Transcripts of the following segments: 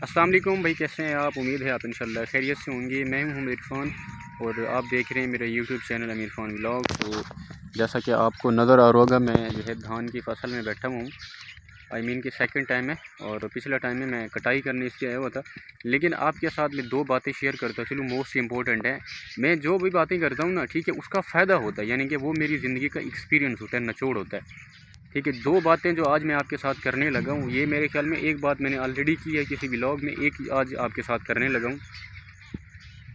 अस्सलाम वालेकुम भाई, कैसे हैं आप? उम्मीद है आप इंशाल्लाह खैरियत से होंगे। मैं हूं अमीर ख़ान और आप देख रहे हैं मेरा यूट्यूब चैनल अमीर ख़ान व्लॉग। तो जैसा कि आपको नज़र आ रहा होगा, मैं जो है धान की फसल में बैठा हूँ। आई मीन कि सेकंड टाइम है और पिछला टाइम में मैं कटाई करने इसलिए आया हुआ था। लेकिन आपके साथ मैं दो बातें शेयर करता चलूँ, मोस्ट इंपॉर्टेंट है। मैं जो भी बातें करता हूँ ना, ठीक है, उसका फ़ायदा होता है, यानी कि वो मेरी ज़िंदगी का एक्सपीरियंस होता है, निचोड़ होता है। ठीक है, दो बातें जो आज मैं आपके साथ करने लगा हूँ, ये मेरे ख्याल में एक बात मैंने ऑलरेडी की है किसी व्लॉग में, एक आज आपके साथ करने लगा हूँ।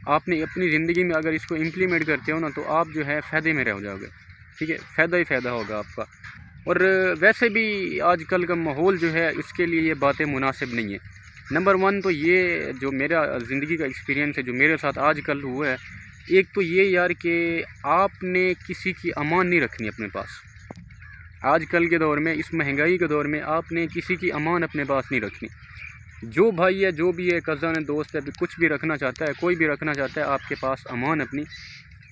आपने अपनी ज़िंदगी में अगर इसको इम्प्लीमेंट करते हो ना, तो आप जो है फ़ायदे में रह जाओगे। ठीक है, फ़ायदा ही फ़ायदा होगा आपका। और वैसे भी आजकल का माहौल जो है, इसके लिए ये बातें मुनासिब नहीं है। नंबर वन तो ये जो मेरा ज़िंदगी का एक्सपीरियंस है, जो मेरे साथ आजकल हुआ है, एक तो ये यार कि आपने किसी की अमान नहीं रखनी अपने पास। आजकल के दौर में, इस महंगाई के दौर में, आपने किसी की अमान अपने पास नहीं रखनी। जो भाई है, जो भी है, कज़न है, दोस्त है, कुछ भी रखना चाहता है, कोई भी रखना चाहता है आपके पास अमान अपनी,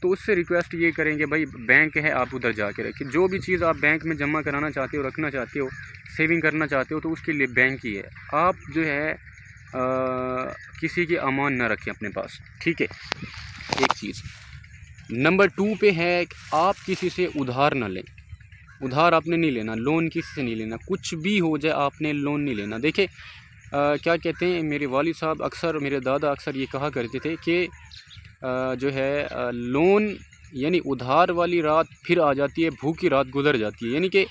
तो उससे रिक्वेस्ट ये करेंगे भाई बैंक है, आप उधर जाके रखिए। जो भी चीज़ आप बैंक में जमा कराना चाहते हो, रखना चाहते हो, सेविंग करना चाहते हो, तो उसके लिए बैंक ही है। आप जो है किसी की अमान ना रखें अपने पास। ठीक है, एक चीज़। नंबर टू पे है कि आप किसी से उधार ना लें। उधार आपने नहीं लेना, लोन किसी से नहीं लेना, कुछ भी हो जाए आपने लोन नहीं लेना। देखिए क्या कहते हैं, मेरे वालिद साहब अक्सर, मेरे दादा अक्सर ये कहा करते थे कि जो है लोन यानी उधार वाली रात फिर आ जाती है, भूखी रात गुजर जाती है। यानी कि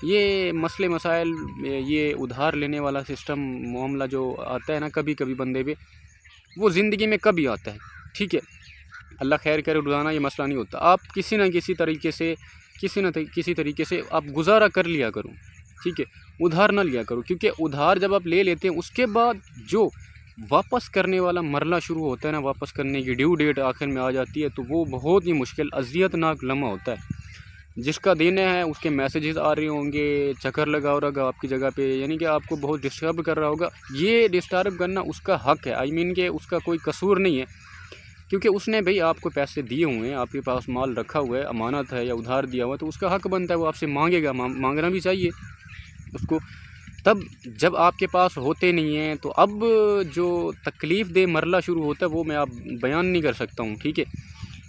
ये मसले मसाइल, ये उधार लेने वाला सिस्टम, मामला जो आता है ना कभी कभी बंदे पे, वो ज़िंदगी में कभी आता है। ठीक है, अल्लाह खैर करे, रोज़ाना ये मसला नहीं होता। आप किसी न किसी तरीके से, किसी तरीके से आप गुजारा कर लिया करो। ठीक है, उधार ना लिया करो, क्योंकि उधार जब आप ले लेते हैं, उसके बाद जो वापस करने वाला मरला शुरू होता है ना, वापस करने की ड्यू डेट आखिर में आ जाती है, तो वो बहुत ही मुश्किल, अज़ियतनाक लम्हा होता है। जिसका देना है उसके मैसेजेस आ रहे होंगे, चक्कर लगा होगा आपकी जगह पे, यानी कि आपको बहुत डिस्टर्ब कर रहा होगा। ये डिस्टर्ब करना उसका हक है, आई मीन कि उसका कोई कसूर नहीं है, क्योंकि उसने भाई आपको पैसे दिए हुए हैं, आपके पास माल रखा हुआ है, अमानत है या उधार दिया हुआ है, तो उसका हक बनता है, वो आपसे मांगेगा, मांगना भी चाहिए उसको। तब जब आपके पास होते नहीं हैं, तो अब जो तकलीफ़ दे मरला शुरू होता है, वो मैं आप बयान नहीं कर सकता हूँ। ठीक है,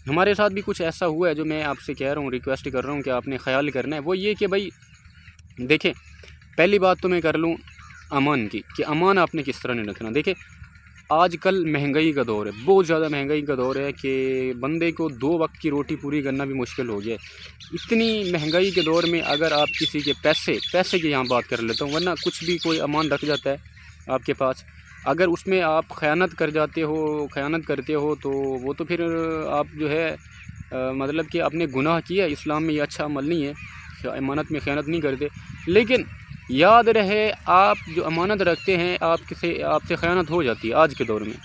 हमारे साथ भी कुछ ऐसा हुआ है जो मैं आपसे कह रहा हूँ, रिक्वेस्ट कर रहा हूँ कि आपने ख्याल करना है। वो ये कि भाई देखें, पहली बात तो मैं कर लूँ अमान की, कि अमान आपने किस तरह नहीं रखना। देखें, आजकल महंगाई का दौर है, बहुत ज़्यादा महंगाई का दौर है कि बंदे को 2 वक्त की रोटी पूरी करना भी मुश्किल हो गया है। इतनी महंगाई के दौर में अगर आप किसी के पैसे की यहाँ बात कर लेता हूँ, वरना कुछ भी कोई अमान रख जाता है आपके पास, अगर उसमें आप ख़यानत करते हो, तो वो तो फिर आप जो है मतलब कि आपने गुनाह किया। इस्लाम में ये अच्छा अमल नहीं है, अमानत में ख़यानत नहीं करते। लेकिन याद रहे, आप जो अमानत रखते हैं, आपसे ख़यानत हो जाती है आज के दौर में।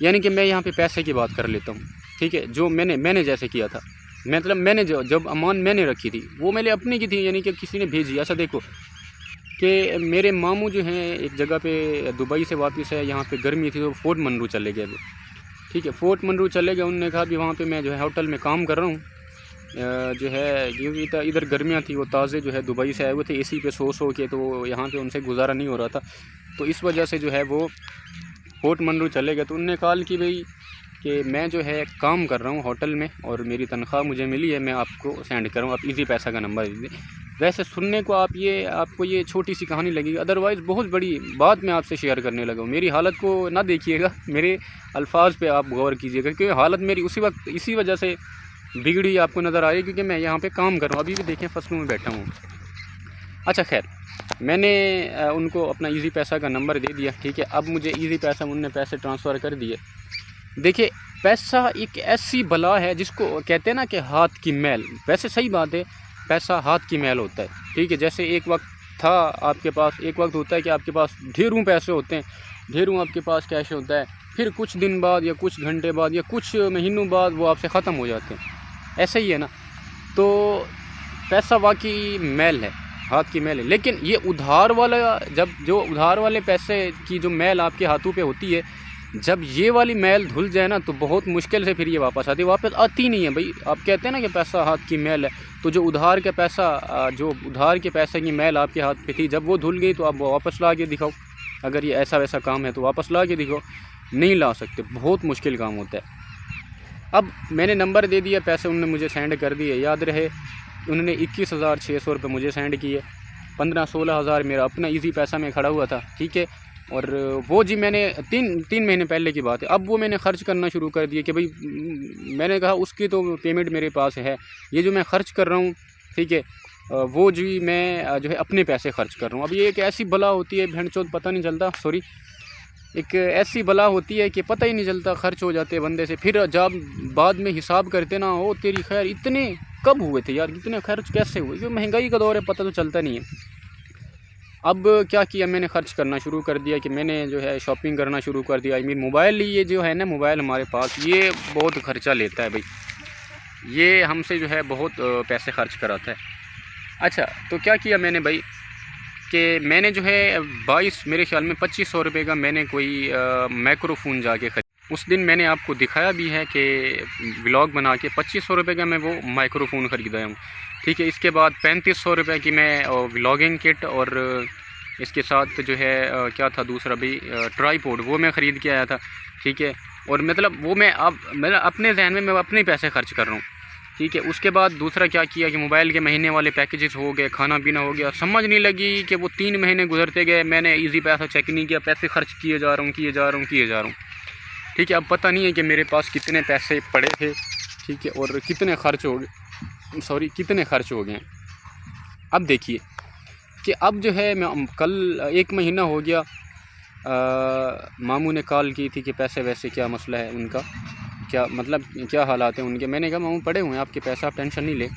यानी कि मैं यहाँ पे पैसे की बात कर लेता हूँ। ठीक है, जो मैंने जैसे किया था, मतलब मैंने जब अमान मैंने रखी थी, वो मेरे अपने की थी, यानी कि किसी ने भेजी। अच्छा देखो कि मेरे मामू जो हैं एक जगह पे दुबई से वापस है, यहाँ पे गर्मी थी तो फोर्ट मनरू चले गए वो। ठीक है, फोर्ट मनरू चले गए, उन्होंने कहा कि वहाँ पे मैं जो है होटल में काम कर रहा हूँ, जो है क्योंकि इधर गर्मियाँ थी, वो ताज़े जो है दुबई से आए हुए थे, एसी पे सो के, तो यहाँ पे उनसे गुजारा नहीं हो रहा था, तो इस वजह से जो है वो फोर्ट मनरू चले गए। तो उन्होंने कहा कि भाई कि मैं जो है काम कर रहा हूँ होटल में और मेरी तनख्वाह मुझे मिली है, मैं आपको सेंड करूँ, आप इजी पैसा का नंबर दे दें। वैसे सुनने को आपको ये छोटी सी कहानी लगेगी, अदरवाइज़ बहुत बड़ी बात मैं आपसे शेयर करने लगा हूँ। मेरी हालत को ना देखिएगा, मेरे अल्फाज पे आप गौर कीजिएगा, क्योंकि हालत मेरी उसी वक्त इसी वजह से बिगड़ी आपको नज़र आ रही है, क्योंकि मैं यहाँ पे काम कर रहा हूँ, अभी भी देखें फसलों में बैठा हूँ। अच्छा खैर, मैंने उनको अपना इजी पैसा का नंबर दे दिया। ठीक है, अब मुझे इजी पैसा, उन्होंने पैसे ट्रांसफ़र कर दिए। देखिए, पैसा एक ऐसी बला है जिसको कहते हैं ना कि हाथ की मैल, वैसे सही बात है, पैसा हाथ की मैल होता है। ठीक है, जैसे एक वक्त था आपके पास, एक वक्त होता है कि आपके पास ढेरों पैसे होते हैं, ढेरों आपके पास कैश होता है, फिर कुछ दिन बाद या कुछ घंटे बाद या कुछ महीनों बाद वो आपसे ख़त्म हो जाते हैं। ऐसा ही है ना, तो पैसा वाकई मैल है, हाथ की मैल है। लेकिन ये उधार वाला, जो उधार वाले पैसे की जो मैल आपके हाथों पे होती है, जब ये वाली मैल धुल जाए ना, तो बहुत मुश्किल से फिर ये वापस आती नहीं है भाई। आप कहते हैं ना कि पैसा हाथ की मैल है, तो जो उधार के पैसे की मैल आपके हाथ पे थी, जब वो धुल गई तो आप वापस ला के दिखाओ। अगर ये ऐसा वैसा काम है तो वापस ला के दिखो, नहीं ला सकते, बहुत मुश्किल काम होता है। अब मैंने नंबर दे दिया, पैसे उन्होंने मुझे सेंड कर दिए, याद रहे उन्होंने 21,600 रुपये मुझे सेंड किए, 15-16 हज़ार मेरा अपना इजी पैसा में खड़ा हुआ था, ठीक है। और वो जी मैंने तीन महीने पहले की बात है, अब वो मैंने ख़र्च करना शुरू कर दिया कि भाई मैंने कहा उसकी तो पेमेंट मेरे पास है, ये जो मैं ख़र्च कर रहा हूँ, ठीक है, वो जी मैं जो है अपने पैसे खर्च कर रहा हूँ। अब ये एक ऐसी बला होती है भेंटचोद, पता नहीं चलता, सॉरी, एक ऐसी बला होती है कि पता ही नहीं चलता, खर्च हो जाते बंदे से, फिर जब बाद में हिसाब करते ना, हो तेरी खैर इतने कब हुए थे यार, इतने खर्च कैसे हुए, क्योंकि महंगाई का दौर है, पता तो चलता नहीं है। अब क्या किया मैंने, खर्च करना शुरू कर दिया कि मैंने जो है शॉपिंग करना शुरू कर दिया। आई मीन मोबाइल, ये जो है ना मोबाइल हमारे पास, ये बहुत ख़र्चा लेता है भाई, ये हमसे जो है बहुत पैसे खर्च कराता है। अच्छा, तो क्या किया मैंने भाई कि मैंने जो है 22 मेरे ख्याल में 2500 रुपये का मैंने कोई माइक्रोफोन जाके खरीद। उस दिन मैंने आपको दिखाया भी है कि व्लॉग बना के 2500 रुपये का मैं वो माइक्रोफोन ख़रीदा हूँ, ठीक है। इसके बाद 3500 रुपये की मैं व्लॉगिंग किट, और इसके साथ जो है क्या था दूसरा भी ट्राईपॉड, वो मैं ख़रीद के आया था, ठीक है। और मतलब वो मैं अब मतलब अपने जहन में मैं अपने पैसे खर्च कर रहा हूँ, ठीक है। उसके बाद दूसरा क्या किया कि मोबाइल के महीने वाले पैकेजेस हो गए, खाना पीना हो गया, समझ नहीं लगी कि वो 3 महीने गुजरते गए, मैंने इजी पैसा चेक नहीं किया, पैसे खर्च किए जा रहा हूँ, ठीक है। अब पता नहीं है कि मेरे पास कितने पैसे पड़े थे, ठीक है, और कितने खर्च हो गए। अब देखिए कि अब जो है मैं कल 1 महीना हो गया, मामू ने कॉल की थी कि पैसे वैसे क्या मसला है उनका, क्या मतलब क्या हालात हैं उनके। मैंने कहा मामू पड़े हुए हैं आपके पैसे, आप टेंशन नहीं ले,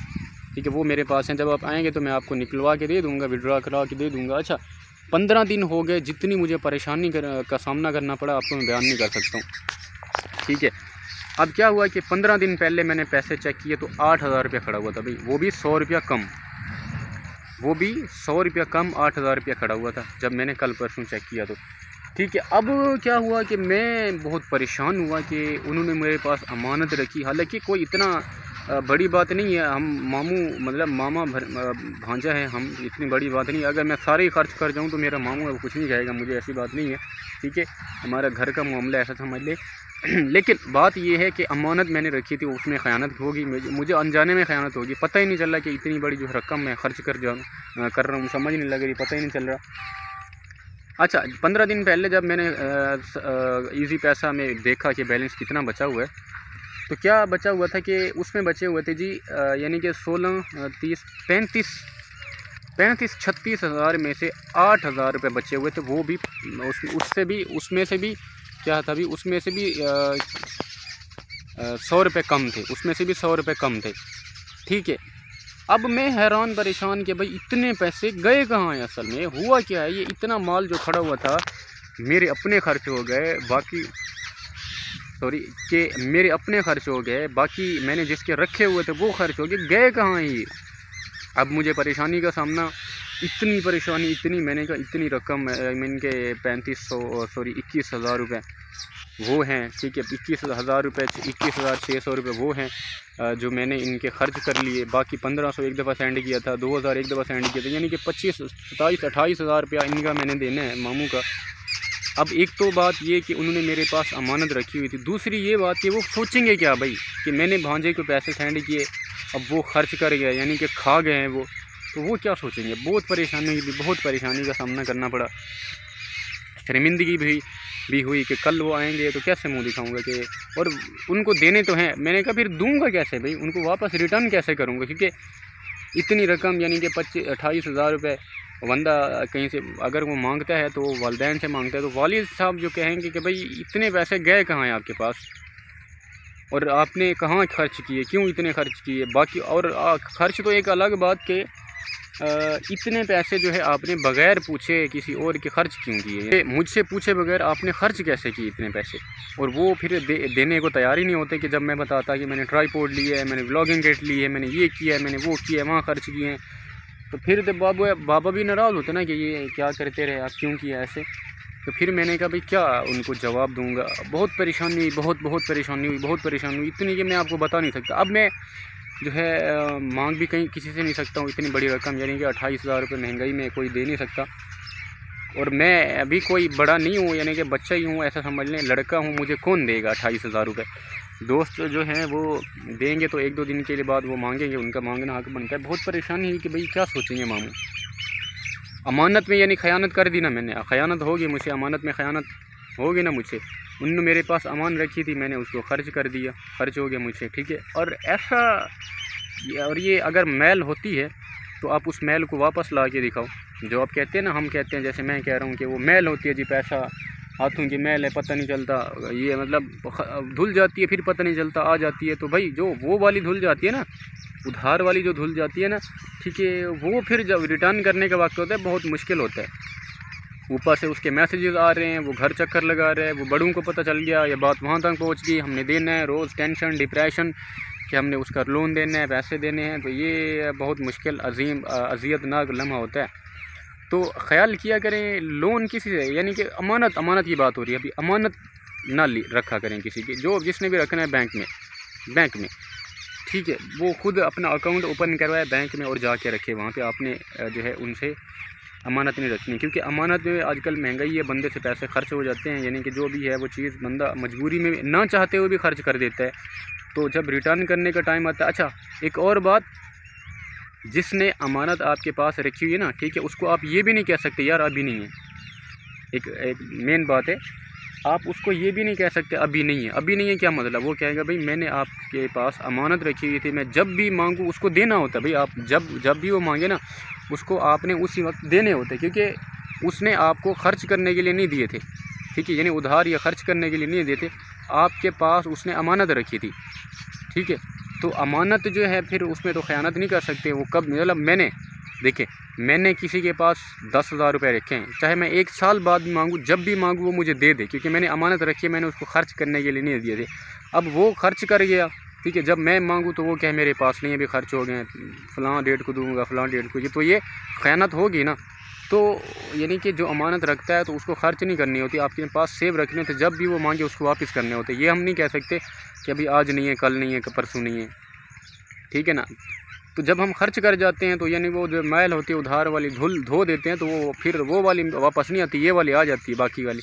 ठीक है, वो मेरे पास हैं, जब आप आएंगे तो मैं आपको निकलवा के दे दूँगा, विड्रॉ करा के दे दूँगा। अच्छा, 15 दिन हो गए, जितनी मुझे परेशानी का सामना करना पड़ा आपको मैं बयान नहीं कर सकता हूँ, ठीक है। अब क्या हुआ कि 15 दिन पहले मैंने पैसे चेक किए तो 8,000 रुपया खड़ा हुआ था भाई, वो भी 100 रुपया कम, 8,000 रुपया खड़ा हुआ था जब मैंने कल परसों चेक किया तो, ठीक है। अब क्या हुआ कि मैं बहुत परेशान हुआ कि उन्होंने मेरे पास अमानत रखी, हालांकि कोई इतना बड़ी बात नहीं है, हम मामू मतलब मामा भांजा है हम, इतनी बड़ी बात नहीं है। अगर मैं सारे ही खर्च कर जाऊं तो मेरा मामू है वो कुछ नहीं कहेगा मुझे, ऐसी बात नहीं है, ठीक है। हमारा घर का मामला ऐसा समझ ले। लेकिन बात यह है कि अमानत मैंने रखी थी, उसमें ख़यानत होगी, मुझे अनजाने में ख़यानत होगी, पता ही नहीं चल रहा कि इतनी बड़ी जो रकम मैं खर्च कर रहा हूँ, समझ नहीं लग रही, पता ही नहीं चल रहा। अच्छा, 15 दिन पहले जब मैंने इजी पैसा में देखा कि बैलेंस कितना बचा हुआ है, तो क्या बचा हुआ था कि उसमें बचे हुए थे जी यानी कि 16, 30, 35, 36 हज़ार में से 8,000 रुपये बचे हुए थे, वो भी उसमें से भी क्या था भी, उसमें से भी 100 रुपये कम थे, ठीक है। अब मैं हैरान परेशान कि भाई इतने पैसे गए कहाँ हैं, असल में हुआ क्या है, ये इतना माल जो खड़ा हुआ था मेरे अपने खर्च हो गए, बाकी मैंने जिसके रखे हुए थे वो खर्च हो गए कहाँ हैं ये। अब मुझे परेशानी का सामना, इतनी मैंने कहा इतनी रकम, मैंने के 21,000 रुपये वो हैं, ठीक है, 21,000 रुपये, 21,600 रुपये वो हैं जो मैंने इनके खर्च कर लिए, बाकी 1500 एक दफ़ा सेंड किया था, 2000 एक दफ़ा सेंड किया था, यानी कि 25, 27, 28 हज़ार रुपया इनका मैंने देना है मामू का। अब एक तो बात ये कि उन्होंने मेरे पास अमानत रखी हुई थी, दूसरी ये बात कि वो सोचेंगे क्या भाई कि मैंने भांजे को पैसे सेंड किए, अब वो खर्च कर गए, यानी कि खा गए हैं वो, तो वो क्या सोचेंगे। बहुत परेशानी का सामना करना पड़ा, शर्मिंदगी भी हुई कि कल वो आएंगे तो कैसे मुंह दिखाऊंगा कि, और उनको देने तो हैं, मैंने कहा फिर दूंगा कैसे भाई, उनको वापस रिटर्न कैसे करूंगा, क्योंकि इतनी रकम यानी कि 28 हज़ार रुपये बंदा कहीं से अगर वो मांगता है तो वालिदैन से मांगता है, तो वालिद साहब जो कहेंगे कि भाई इतने पैसे गए कहाँ हैं आपके पास, और आपने कहाँ खर्च किए, क्यों इतने खर्च किए। बाकी और खर्च तो एक अलग बात के इतने पैसे जो है आपने बग़ैर पूछे किसी और के खर्च क्यों किए, मुझसे पूछे बगैर आपने खर्च कैसे किए इतने पैसे। और वो फिर देने को तैयार ही नहीं होते कि जब मैं बताता कि मैंने ट्राईपॉड लिया है, मैंने व्लॉगिंग किट ली है, मैंने ये किया है, मैंने वो किया है, वहाँ खर्च किए हैं, तो फिर तो बाबा भी नाराज़ होते ना कि ये क्या करते रहे आप, क्यों किया ऐसे। तो फिर मैंने कहा भाई क्या उनको जवाब दूंगा, बहुत परेशानी हुई, बहुत परेशानी हुई, इतनी कि मैं आपको बता नहीं सकता। अब मैं जो है मांग भी कहीं किसी से नहीं सकता हूँ इतनी बड़ी रकम, यानी कि 28 हज़ार रुपये महंगाई में कोई दे नहीं सकता। और मैं अभी कोई बड़ा नहीं हूँ, यानी कि बच्चा ही हूँ, ऐसा समझ लें, लड़का हूँ, मुझे कौन देगा 28,000 रुपये। दोस्त जो हैं वो देंगे तो 1-2 दिन के लिए बाद वो मांगेंगे, उनका मांगना हक बनता है। बहुत परेशानी हुई कि भाई क्या सोचेंगे मामू, अमानत में यानी ख़यानत कर दी ना मैंने, ख़यानत होगी मुझसे, अमानत में ख़यानत होगी ना मुझसे। उन्होंने मेरे पास अमान रखी थी, मैंने उसको ख़र्च कर दिया, खर्च हो गया मुझसे, ठीक है। और ऐसा, और ये अगर मैल होती है तो आप उस मैल को वापस ला के दिखाओ। जो आप कहते हैं ना, हम कहते हैं, जैसे मैं कह रहा हूँ कि वो मैल होती है जी, पैसा हाथों की मैल है, पता नहीं चलता, ये मतलब धुल जाती है, फिर पता नहीं चलता आ जाती है। तो भाई जो वो वाली धुल जाती है ना, उधार वाली जो धुल जाती है ना, ठीक है, वो फिर जब रिटर्न करने का वक्त होता है बहुत मुश्किल होता है। ऊपर से उसके मैसेजेस आ रहे हैं, वो घर चक्कर लगा रहे हैं, वो बड़ों को पता चल गया, ये बात वहाँ तक पहुँच गई, हमने देना है, रोज़ टेंशन डिप्रेशन कि हमने उसका लोन देना है, पैसे देने हैं। तो ये बहुत मुश्किल अज़ियतनाक लम्हा होता है। तो ख्याल किया करें लोन किसी से, यानी कि अमानत की बात हो रही है अभी, अमानत ना रखा करें किसी की, जो जिसने भी रखना है बैंक में, ठीक है, वो खुद अपना अकाउंट ओपन करवाए बैंक में और जाके रखे वहाँ पे। आपने जो है उनसे अमानत नहीं रखनी, क्योंकि अमानत में आजकल महंगाई है, बंदे से पैसे खर्च हो जाते हैं, यानी कि जो भी है वो चीज़ बंदा मजबूरी में ना चाहते हुए भी खर्च कर देता है। तो जब रिटर्न करने का टाइम आता है, अच्छा एक और बात, जिसने अमानत आपके पास रखी हुई है ना, ठीक है, उसको आप ये भी नहीं कह सकते यार अभी नहीं है। एक मेन बात है, आप उसको ये भी नहीं कह सकते अभी नहीं है। अभी नहीं है क्या मतलब, वो कहेगा भाई मैंने आपके पास अमानत रखी हुई थी, मैं जब भी मांगूँ उसको देना होता है। भाई आप जब भी वो मांगे ना, उसको आपने उसी वक्त देने होते, क्योंकि उसने आपको खर्च करने के लिए नहीं दिए थे, ठीक है, यानी उधार या खर्च करने के लिए नहीं दिए थे, आपके पास उसने अमानत रखी थी, ठीक है। तो अमानत जो है फिर उसमें तो ख़यानत नहीं कर सकते। वो कब, मतलब देखिए मैंने किसी के पास 10,000 रुपये रखे हैं, चाहे मैं 1 साल बाद भी मांगूँ, जब भी मांगूँ वो मुझे दे दे, क्योंकि मैंने अमानत रखी है, मैंने उसको खर्च करने के लिए नहीं दिए थे। अब वो खर्च कर गया, ठीक है, जब मैं मांगूँ तो वो क्या मेरे पास नहीं, अभी खर्च हो गए हैं, फ़लाँ डेट को दूँगा, फ़लाँ डेट को, ये तो ये ख़यानत होगी ना। तो यानी कि जो अमानत रखता है तो उसको खर्च नहीं करनी होती, आपके पास सेव रखने होते, जब भी वो मांगे उसको वापस करने होते। ये हम नहीं कह सकते कि अभी आज नहीं है, कल नहीं है, परसों नहीं है, ठीक है ना। तो जब हम खर्च कर जाते हैं तो यानी वो जो मैल होती है उधार वाली धो देते हैं, तो वो फिर वो वाली वापस नहीं आती, ये वाली आ जाती है बाकी वाली,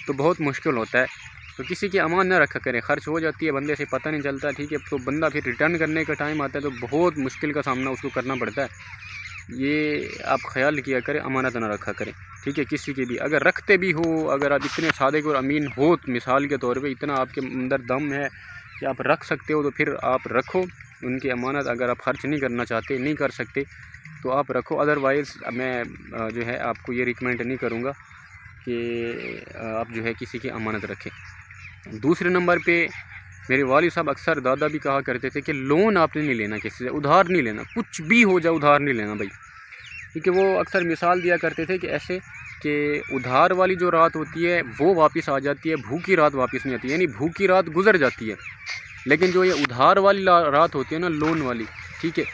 तो बहुत मुश्किल होता है। तो किसी की अमान ना रखा करें, खर्च हो जाती है, बंदे से पता नहीं चलता, ठीक है, तो बंदा फिर रिटर्न करने का टाइम आता है तो बहुत मुश्किल का सामना उसको करना पड़ता है। ये आप ख्याल किया करें, अमानत ना रखा करें, ठीक है, किसी की भी। अगर रखते भी हो, अगर आप इतने सादिक और अमीन हो, मिसाल के तौर पे इतना आपके अंदर दम है कि आप रख सकते हो, तो फिर आप रखो उनकी अमानत। अगर आप खर्च नहीं करना चाहते, नहीं कर सकते, तो आप रखो। अदरवाइज़ मैं जो है आपको ये रिकमेंड नहीं करूँगा कि आप जो है किसी की अमानत रखें। दूसरे नंबर पे मेरे वालिद साहब अक्सर, दादा भी कहा करते थे कि लोन आपने नहीं लेना किसी से, उधार नहीं लेना, कुछ भी हो जाए उधार नहीं लेना भाई। क्योंकि वो अक्सर मिसाल दिया करते थे कि ऐसे कि उधार वाली जो रात होती है वो वापस आ जाती है, भूखी रात वापस नहीं आती, यानी भूखी रात गुजर जाती है, लेकिन जो ये उधार वाली रात होती है ना, लोन वाली, ठीक है,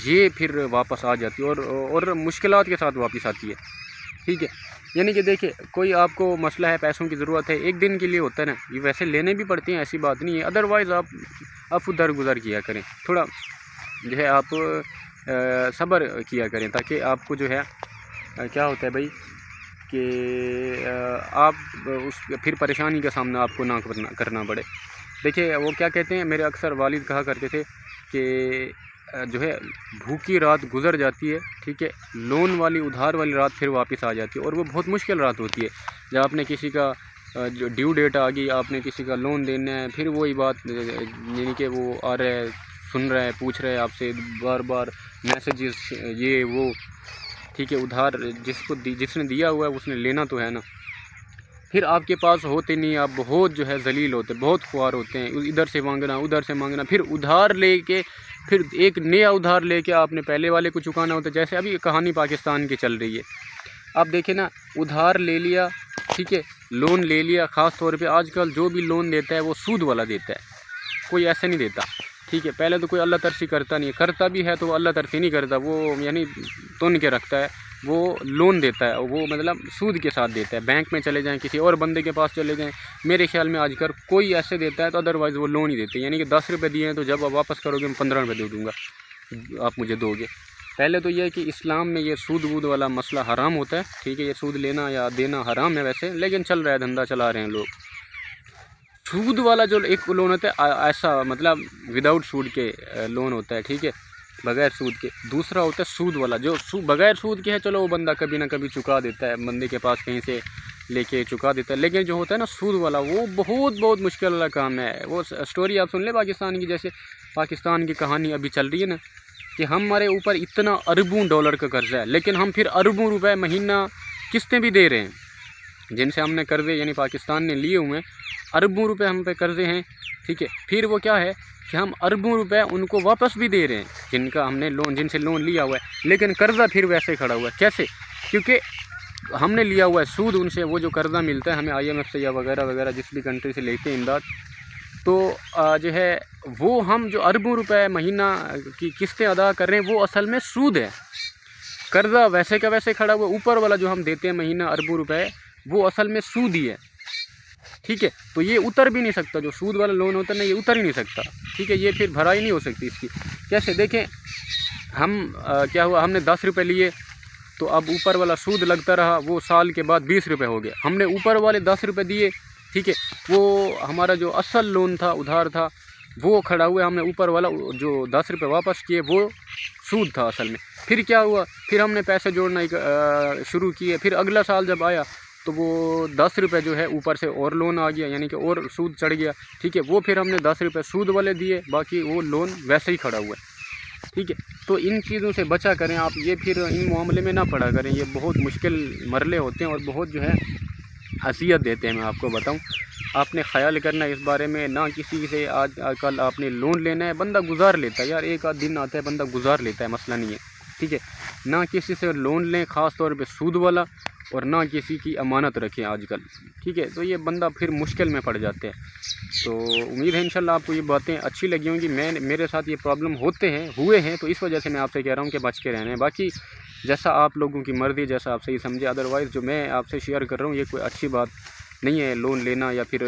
ये फिर वापस आ जाती है और मुश्किलात के साथ वापस आती है, ठीक है। यानी कि देखिए, कोई आपको मसला है, पैसों की ज़रूरत है, एक दिन के लिए होता है ना, ये वैसे लेने भी पड़ती हैं, ऐसी बात नहीं है। अदरवाइज़ आप उधर गुज़र किया करें, थोड़ा जो है आप सब्र किया करें, ताकि आपको जो है क्या होता है भाई कि आप उस फिर परेशानी का सामना आपको ना करना पड़े। देखिए वो क्या कहते हैं, मेरे अक्सर वालिद कहा करते थे कि जो है भूखी रात गुज़र जाती है, ठीक है, लोन वाली उधार वाली रात फिर वापस आ जाती है, और वो बहुत मुश्किल रात होती है। जब आपने किसी का जो ड्यू डेट आ गई, आपने किसी का लोन देना है, फिर वही बात, यानी कि वो आ रहा है, सुन रहा है, पूछ रहा है आपसे बार बार मैसेजेस, ये वो, ठीक है, उधार जिसने दिया हुआ है उसने लेना तो है ना। फिर आपके पास होते नहीं, आप बहुत जो है ज़लील होते, बहुत ख्वार होते हैं, इधर से मांगना, उधर से मांगना, फिर उधार लेके, फिर एक नया उधार लेके आपने पहले वाले को चुकाना होता है। जैसे अभी कहानी पाकिस्तान की चल रही है, आप देखें ना, उधार ले लिया, ठीक है, लोन ले लिया, ख़ास तौर पे आजकल जो भी लोन देता है वो सूद वाला देता है, कोई ऐसे नहीं देता, ठीक है। पहले तो कोई अल्लाह तरसी करता नहीं है, करता भी है तो अल्लाह तरसी नहीं करता, वो यानी तुन के रखता है, वो लोन देता है, वो मतलब सूद के साथ देता है। बैंक में चले जाएं, किसी और बंदे के पास चले जाएं, मेरे ख्याल में आजकल कोई ऐसे देता है तो अदरवाइज़ वो लोन ही देते हैं, यानी कि 10 रुपये दिए हैं तो जब आप वापस करोगे मैं 15 रुपये दे दूँगा, आप मुझे दोगे, पहले तो ये है कि इस्लाम में ये सूद वूद वाला मसला हराम होता है, ठीक है। ये सूद लेना या देना हराम है वैसे, लेकिन चल रहा है, धंधा चला रहे हैं लोग। सूद वाला जो एक लोन होता है ऐसा, मतलब विदाउट सूद के लोन होता है, ठीक है, बगैर सूद के। दूसरा होता है सूद वाला, जो बगैर सूद के है, चलो वो बंदा कभी ना कभी चुका देता है, बंदे के पास कहीं से लेके चुका देता है। लेकिन जो होता है ना सूद वाला, वो बहुत मुश्किल वाला काम है। वो स्टोरी आप सुन ले पाकिस्तान की, जैसे पाकिस्तान की कहानी अभी चल रही है ना, कि हमारे ऊपर इतना अरबों डॉलर का कर्जा है, लेकिन हम फिर अरबों रुपए महीना किस्तें भी दे रहे हैं, जिनसे हमने कर्जे यानी पाकिस्तान ने लिए हुए हैं, अरबों रुपए हम पे कर्जे हैं, ठीक है। फिर वो क्या है कि हम अरबों रुपए उनको वापस भी दे रहे हैं, जिनका हमने लोन, जिनसे लोन लिया हुआ है, लेकिन कर्जा फिर वैसे खड़ा हुआ है। कैसे? क्योंकि हमने लिया हुआ है सूद उनसे, वो जो कर्जा मिलता है हमें IMF से या वगैरह वगैरह जिस भी कंट्री से लेते हैं इमदाद, तो जो है वो हम जो अरबों रुपए महीना की किस्तें अदा कर रहे हैं, वो असल में सूद है। कर्जा वैसे का वैसे खड़ा हुआ, ऊपर वाला जो हम देते हैं महीना अरबों रुपए, वो असल में सूद ही है, ठीक है। तो ये उतर भी नहीं सकता, जो सूद वाला लोन होता है ना, ये उतर ही नहीं सकता, ठीक है। ये फिर भराई नहीं हो सकती इसकी। कैसे? देखें, हम क्या हुआ, हमने 10 रुपये लिए, तो अब ऊपर वाला सूद लगता रहा, वो साल के बाद 20 रुपये हो गया। हमने ऊपर वाले 10 रुपये दिए, ठीक है, वो हमारा जो असल लोन था, उधार था, वो खड़ा हुआ, हमने ऊपर वाला जो 10 रुपये वापस किए, वो सूद था असल में। फिर क्या हुआ, फिर हमने पैसे जोड़ना शुरू किए। फिर अगला साल जब आया तो वो 10 रुपये जो है ऊपर से और लोन आ गया, यानी कि और सूद चढ़ गया, ठीक है। वो फिर हमने 10 रुपये सूद वाले दिए, बाकी वो लोन वैसे ही खड़ा हुआ है, ठीक है। तो इन चीज़ों से बचा करें आप, ये फिर इन मामले में ना पड़ा करें, ये बहुत मुश्किल मरले होते हैं और बहुत जो है हसीयत देते हैं। मैं आपको बताऊं, आपने ख्याल करना है इस बारे में, ना किसी से आजकल आपने लोन लेना है, बंदा गुजार लेता है यार, एक आध दिन आता है बंदा गुजार लेता है, मसला नहीं है, ठीक है। ना किसी से लोन लें, ख़ास तौर पे सूद वाला, और ना किसी की अमानत रखें आजकल, ठीक है। तो ये बंदा फिर मुश्किल में पड़ जाते हैं। तो उम्मीद है इंशाल्लाह आपको ये बातें अच्छी लगी होंगी। मेरे साथ ये प्रॉब्लम हुए हैं, तो इस वजह से मैं आपसे कह रहा हूँ कि बच के रहना है। बाकी जैसा आप लोगों की मर्ज़ी, जैसा आप सही समझे, अदरवाइज़ जो मैं आपसे शेयर कर रहा हूँ ये कोई अच्छी बात नहीं है। लोन लेना या फिर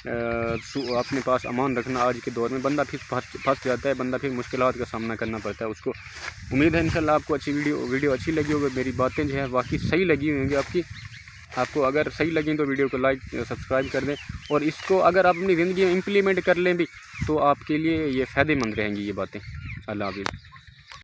अपने पास अमान रखना, आज के दौर में बंदा फिर फंस जाता है, बंदा फिर मुश्किलात का सामना करना पड़ता है उसको। उम्मीद है इंशाल्लाह आपको वीडियो अच्छी लगी होगी, मेरी बातें जो है वाकई सही लगी होंगी आपको अगर सही लगी तो वीडियो को लाइक सब्सक्राइब कर दें, और इसको अगर आप अपनी ज़िंदगी में इम्प्लीमेंट कर लें भी, तो आपके लिए ये फ़ायदेमंद रहेंगी ये बातें। अल्लाह हाफ़िज़।